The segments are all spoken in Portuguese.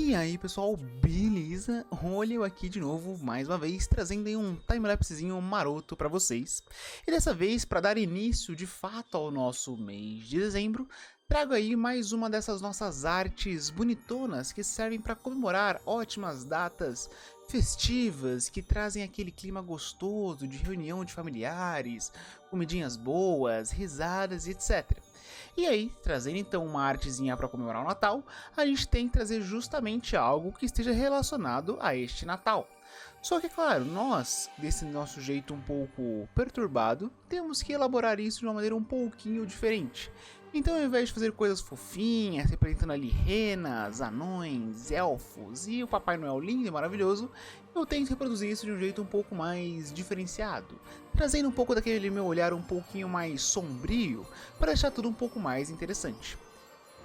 E aí pessoal, beleza? Olha eu aqui de novo, mais uma vez, trazendo aí um timelapsezinho maroto pra vocês. E dessa vez, para dar início de fato ao nosso mês de dezembro, trago aí mais uma dessas nossas artes bonitonas que servem para comemorar ótimas datas festivas, que trazem aquele clima gostoso de reunião de familiares, comidinhas boas, risadas e etc. E aí, trazendo então uma artezinha para comemorar o Natal, a gente tem que trazer justamente algo que esteja relacionado a este Natal. Só que, claro, nós, desse nosso jeito um pouco perturbado, temos que elaborar isso de uma maneira um pouquinho diferente. Então, ao invés de fazer coisas fofinhas, representando ali renas, anões, elfos e o Papai Noel lindo e maravilhoso, eu tento reproduzir isso de um jeito um pouco mais diferenciado, trazendo um pouco daquele meu olhar um pouquinho mais sombrio, para deixar tudo um pouco mais interessante.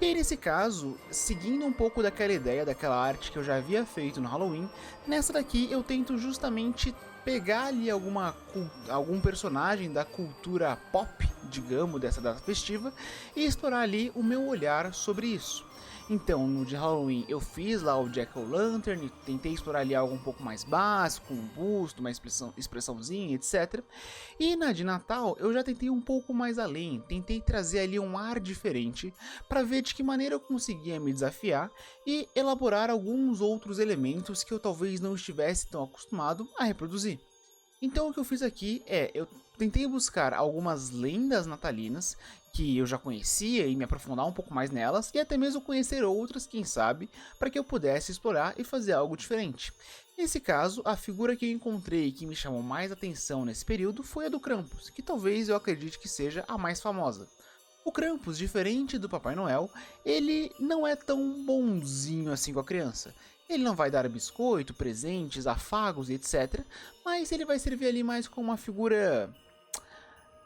E aí, nesse caso, seguindo um pouco daquela ideia, daquela arte que eu já havia feito no Halloween, nessa daqui eu tento justamente pegar ali algum personagem da cultura pop, digamos, dessa data festiva, e explorar ali o meu olhar sobre isso. Então, no de Halloween eu fiz lá o Jack-o'-lantern, tentei explorar ali algo um pouco mais básico, um busto, uma expressãozinha, etc. E na de Natal eu já tentei um pouco mais além, tentei trazer ali um ar diferente para ver de que maneira eu conseguia me desafiar e elaborar alguns outros elementos que eu talvez não estivesse tão acostumado a reproduzir. Então o que eu fiz aqui é, eu tentei buscar algumas lendas natalinas que eu já conhecia e me aprofundar um pouco mais nelas, e até mesmo conhecer outras, quem sabe, para que eu pudesse explorar e fazer algo diferente. Nesse caso, a figura que eu encontrei que me chamou mais atenção nesse período foi a do Krampus, que talvez eu acredite que seja a mais famosa. O Krampus, diferente do Papai Noel, ele não é tão bonzinho assim com a criança. Ele não vai dar biscoito, presentes, afagos e etc, mas ele vai servir ali mais como uma figura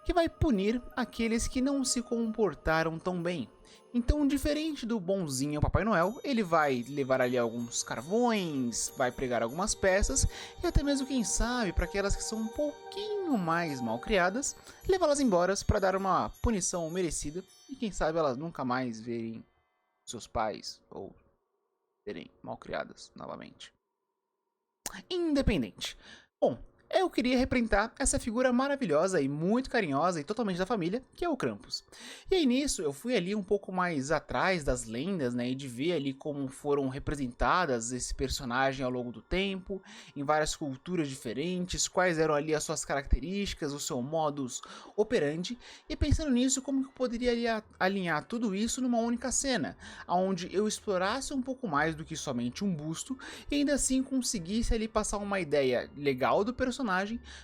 que vai punir aqueles que não se comportaram tão bem. Então, diferente do bonzinho Papai Noel, ele vai levar ali alguns carvões, vai pregar algumas peças e até mesmo, quem sabe, para aquelas que são um pouquinho mais mal criadas, levá-las embora para dar uma punição merecida e quem sabe elas nunca mais verem seus pais ou serem mal criadas novamente. Independente. Bom, eu queria representar essa figura maravilhosa e muito carinhosa e totalmente da família, que é o Krampus. E aí nisso eu fui ali um pouco mais atrás das lendas, né, e de ver ali como foram representadas esse personagem ao longo do tempo, em várias culturas diferentes, quais eram ali as suas características, o seu modus operandi, e pensando nisso, como que eu poderia alinhar tudo isso numa única cena, onde eu explorasse um pouco mais do que somente um busto, e ainda assim conseguisse ali passar uma ideia legal do personagem,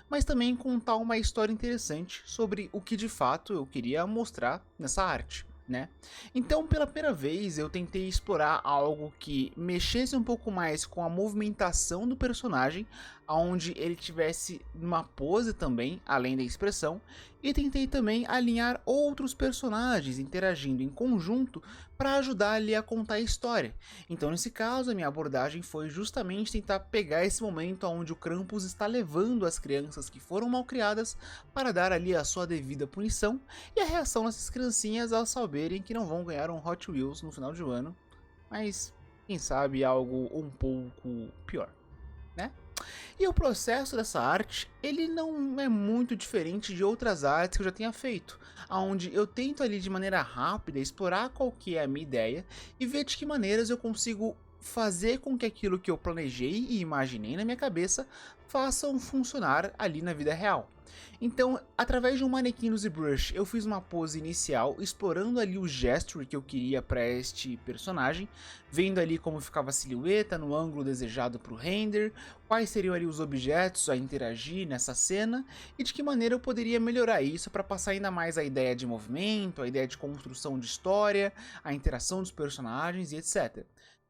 mas também contar uma história interessante sobre o que de fato eu queria mostrar nessa arte, né? Então, pela primeira vez, eu tentei explorar algo que mexesse um pouco mais com a movimentação do personagem, onde ele tivesse uma pose também, além da expressão, e tentei também alinhar outros personagens interagindo em conjunto para ajudar ali a contar a história. Então, nesse caso, a minha abordagem foi justamente tentar pegar esse momento onde o Krampus está levando as crianças que foram malcriadas para dar ali a sua devida punição, e a reação dessas criancinhas ao saberem que não vão ganhar um Hot Wheels no final de ano, mas quem sabe algo um pouco pior, né? E o processo dessa arte, ele não é muito diferente de outras artes que eu já tenha feito, onde eu tento ali de maneira rápida explorar qual que é a minha ideia e ver de que maneiras eu consigo fazer com que aquilo que eu planejei e imaginei na minha cabeça façam funcionar ali na vida real. Então, através de um manequim no ZBrush, eu fiz uma pose inicial, explorando ali o gesture que eu queria para este personagem, vendo ali como ficava a silhueta no ângulo desejado para o render, quais seriam ali os objetos a interagir nessa cena, e de que maneira eu poderia melhorar isso para passar ainda mais a ideia de movimento, a ideia de construção de história, a interação dos personagens e etc.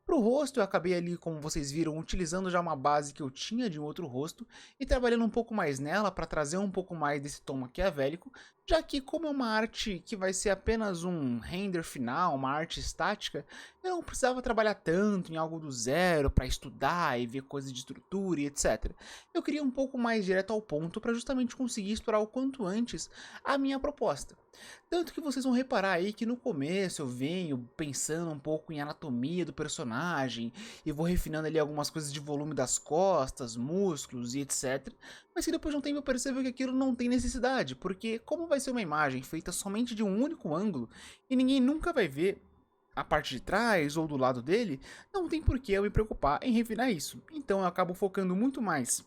Para o rosto eu acabei ali, como vocês viram, utilizando já uma base que eu tinha de um outro rosto e trabalhando um pouco mais nela para trazer um pouco mais desse tom maquiavélico, já que como é uma arte que vai ser apenas um render final, uma arte estática, eu não precisava trabalhar tanto em algo do zero para estudar e ver coisas de estrutura e etc. Eu queria um pouco mais direto ao ponto para justamente conseguir explorar o quanto antes a minha proposta. Tanto que vocês vão reparar aí que no começo eu venho pensando um pouco em anatomia do personagem e vou refinando ali algumas coisas de volume das costas, músculos e etc. Mas que depois de um tempo eu percebo que aquilo não tem necessidade, porque como vai ser uma imagem feita somente de um único ângulo e ninguém nunca vai ver a parte de trás ou do lado dele, não tem por que eu me preocupar em refinar isso. Então eu acabo focando muito mais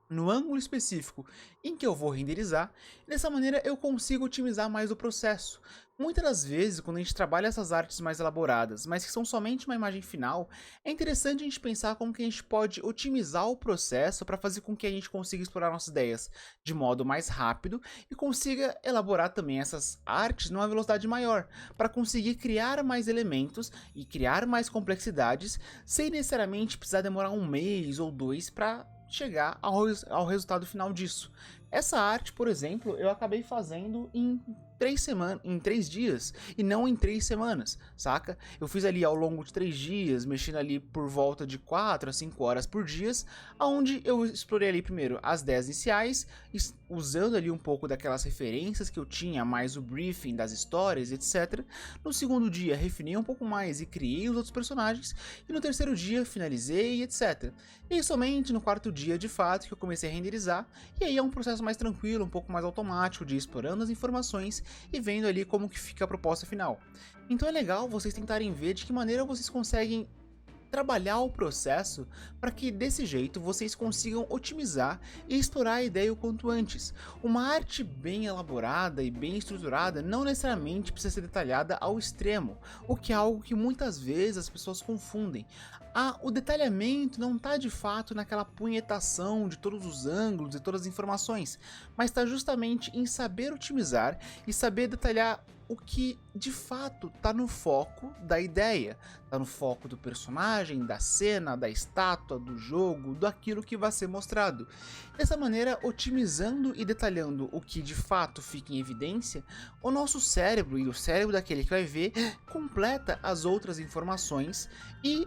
no ângulo específico em que eu vou renderizar, e dessa maneira eu consigo otimizar mais o processo. Muitas das vezes, quando a gente trabalha essas artes mais elaboradas, mas que são somente uma imagem final, é interessante a gente pensar como que a gente pode otimizar o processo para fazer com que a gente consiga explorar nossas ideias de modo mais rápido e consiga elaborar também essas artes numa velocidade maior, para conseguir criar mais elementos e criar mais complexidades, sem necessariamente precisar demorar um mês ou dois para chegar ao resultado final disso. Essa arte, por exemplo, eu acabei fazendo em 3 dias e não em 3 semanas, saca? Eu fiz ali ao longo de 3 dias, mexendo ali por volta de 4 a 5 horas por dia, onde eu explorei ali primeiro as 10 iniciais, usando ali um pouco daquelas referências que eu tinha, mais o briefing das histórias, etc. No segundo dia, refinei um pouco mais e criei os outros personagens, e no terceiro dia, finalizei, etc. E somente no quarto dia, de fato, que eu comecei a renderizar, e aí é um processo mais tranquilo, um pouco mais automático, de ir explorando as informações e vendo ali como que fica a proposta final. Então é legal vocês tentarem ver de que maneira vocês conseguem trabalhar o processo para que desse jeito vocês consigam otimizar e explorar a ideia o quanto antes. Uma arte bem elaborada e bem estruturada não necessariamente precisa ser detalhada ao extremo, o que é algo que muitas vezes as pessoas confundem. O detalhamento não está de fato naquela punhetação de todos os ângulos e todas as informações, mas está justamente em saber otimizar e saber detalhar o que de fato está no foco da ideia, está no foco do personagem, da cena, da estátua, do jogo, daquilo que vai ser mostrado. Dessa maneira, otimizando e detalhando o que de fato fica em evidência, o nosso cérebro e o cérebro daquele que vai ver completa as outras informações e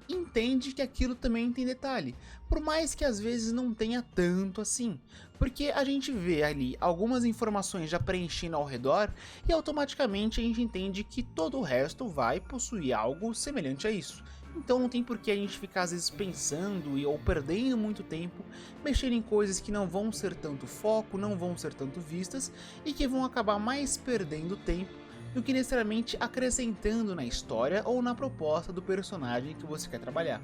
entende que aquilo também tem detalhe, por mais que às vezes não tenha tanto assim, porque a gente vê ali algumas informações já preenchendo ao redor e automaticamente a gente entende que todo o resto vai possuir algo semelhante a isso. Então não tem por que a gente ficar às vezes pensando ou perdendo muito tempo mexendo em coisas que não vão ser tanto foco, não vão ser tanto vistas e que vão acabar mais perdendo tempo do que necessariamente acrescentando na história ou na proposta do personagem que você quer trabalhar.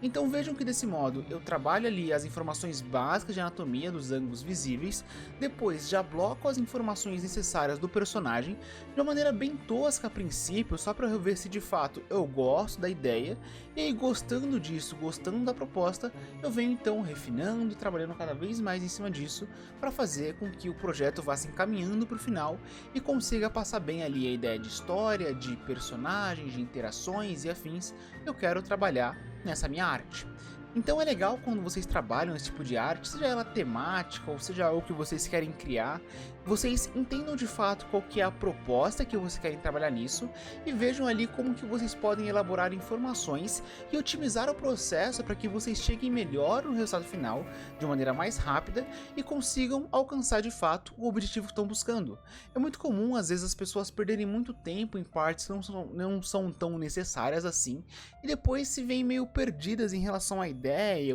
Então vejam que desse modo eu trabalho ali as informações básicas de anatomia dos ângulos visíveis, depois já bloco as informações necessárias do personagem de uma maneira bem tosca a princípio, só para eu ver se de fato eu gosto da ideia, e aí gostando disso, gostando da proposta, eu venho então refinando e trabalhando cada vez mais em cima disso para fazer com que o projeto vá se encaminhando para o final e consiga passar bem ali a ideia de história, de personagens, de interações e afins que eu quero trabalhar nessa minha arte. Então é legal quando vocês trabalham esse tipo de arte, seja ela temática ou seja o que vocês querem criar, vocês entendam de fato qual que é a proposta que vocês querem trabalhar nisso e vejam ali como que vocês podem elaborar informações e otimizar o processo para que vocês cheguem melhor no resultado final, de maneira mais rápida e consigam alcançar de fato o objetivo que estão buscando. É muito comum às vezes as pessoas perderem muito tempo em partes que não são tão necessárias assim e depois se veem meio perdidas em relação à ideia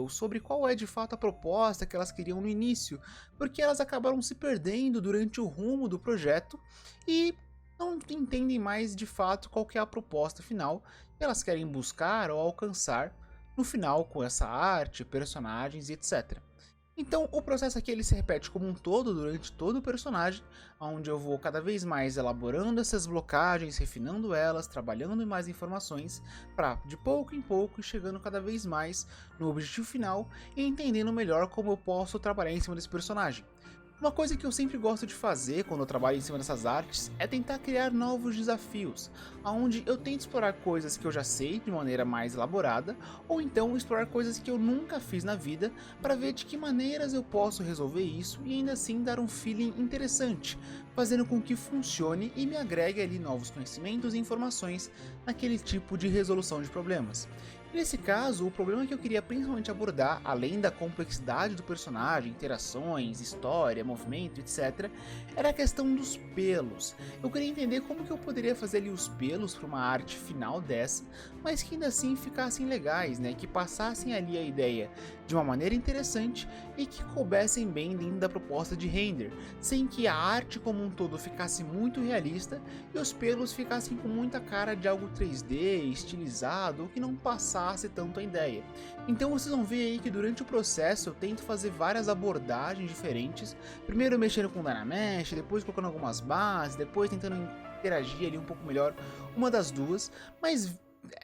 ou sobre qual é de fato a proposta que elas queriam no início, porque elas acabaram se perdendo durante o rumo do projeto e não entendem mais de fato qual que é a proposta final que elas querem buscar ou alcançar no final com essa arte, personagens e etc. Então o processo aqui ele se repete como um todo durante todo o personagem, onde eu vou cada vez mais elaborando essas blocagens, refinando elas, trabalhando em mais informações, para de pouco em pouco chegando cada vez mais no objetivo final e entendendo melhor como eu posso trabalhar em cima desse personagem. Uma coisa que eu sempre gosto de fazer quando eu trabalho em cima dessas artes é tentar criar novos desafios, onde eu tento explorar coisas que eu já sei de maneira mais elaborada, ou então explorar coisas que eu nunca fiz na vida para ver de que maneiras eu posso resolver isso e ainda assim dar um feeling interessante, fazendo com que funcione e me agregue ali novos conhecimentos e informações naquele tipo de resolução de problemas. Nesse caso, o problema que eu queria principalmente abordar, além da complexidade do personagem, interações, história, movimento, etc., era a questão dos pelos. Eu queria entender como que eu poderia fazer ali os pelos para uma arte final dessa, mas que ainda assim ficassem legais, né? Que passassem ali a ideia de uma maneira interessante e que coubessem bem dentro da proposta de render, sem que a arte como um todo ficasse muito realista e os pelos ficassem com muita cara de algo 3D, estilizado, ou que não passasse tanto a ideia. Então vocês vão ver aí que durante o processo eu tento fazer várias abordagens diferentes, primeiro mexendo com o Dynamesh, depois colocando algumas bases, depois tentando interagir ali um pouco melhor uma das duas, mas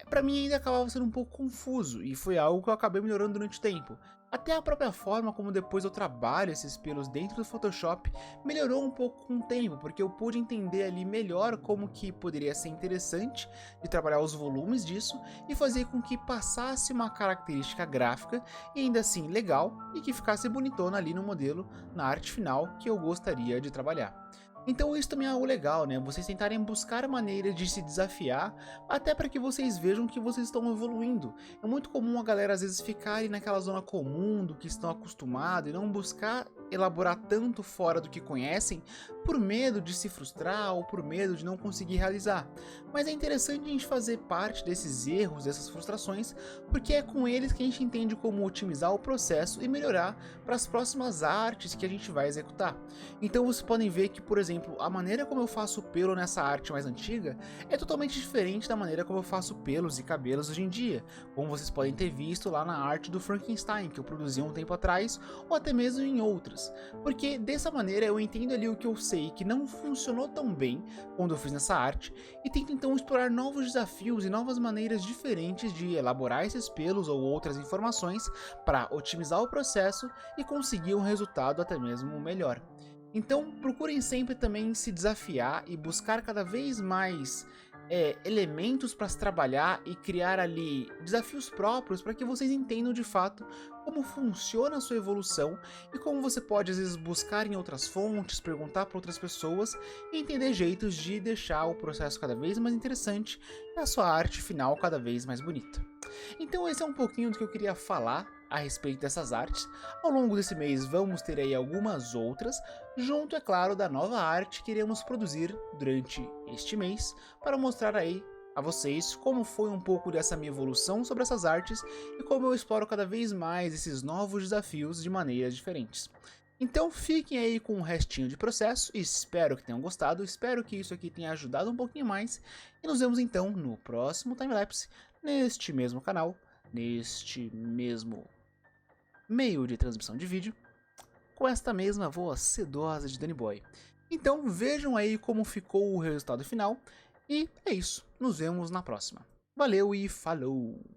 pra mim ainda acabava sendo um pouco confuso, e foi algo que eu acabei melhorando durante o tempo. Até a própria forma como depois eu trabalho esses pelos dentro do Photoshop melhorou um pouco com o tempo, porque eu pude entender ali melhor como que poderia ser interessante de trabalhar os volumes disso e fazer com que passasse uma característica gráfica e ainda assim legal e que ficasse bonitona ali no modelo, na arte final que eu gostaria de trabalhar. Então isso também é algo legal, né? Vocês tentarem buscar maneiras de se desafiar, até para que vocês vejam que vocês estão evoluindo. É muito comum a galera às vezes ficarem naquela zona comum do que estão acostumados e não buscar elaborar tanto fora do que conhecem, por medo de se frustrar ou por medo de não conseguir realizar. Mas é interessante a gente fazer parte desses erros, dessas frustrações, porque é com eles que a gente entende como otimizar o processo e melhorar para as próximas artes que a gente vai executar. Então vocês podem ver que, por exemplo, a maneira como eu faço pelo nessa arte mais antiga é totalmente diferente da maneira como eu faço pelos e cabelos hoje em dia, como vocês podem ter visto lá na arte do Frankenstein, que eu produzi um tempo atrás, ou até mesmo em outras. Porque dessa maneira eu entendo ali o que eu sei que não funcionou tão bem quando eu fiz nessa arte, e tento então explorar novos desafios e novas maneiras diferentes de elaborar esses pelos ou outras informações para otimizar o processo e conseguir um resultado até mesmo melhor. Então procurem sempre também se desafiar e buscar cada vez mais elementos para se trabalhar e criar ali desafios próprios para que vocês entendam de fato como funciona a sua evolução e como você pode às vezes buscar em outras fontes, perguntar para outras pessoas e entender jeitos de deixar o processo cada vez mais interessante e a sua arte final cada vez mais bonita. Então esse é um pouquinho do que eu queria falar a respeito dessas artes. Ao longo desse mês vamos ter aí algumas outras, junto, é claro, da nova arte que iremos produzir durante este mês, para mostrar aí a vocês como foi um pouco dessa minha evolução sobre essas artes e como eu exploro cada vez mais esses novos desafios de maneiras diferentes. Então fiquem aí com o restinho de processo, espero que tenham gostado, espero que isso aqui tenha ajudado um pouquinho mais, e nos vemos então no próximo timelapse, neste mesmo canal, neste mesmo meio de transmissão de vídeo, com esta mesma voz sedosa de Danny Boy. Então vejam aí como ficou o resultado final, e é isso, nos vemos na próxima. Valeu e falou!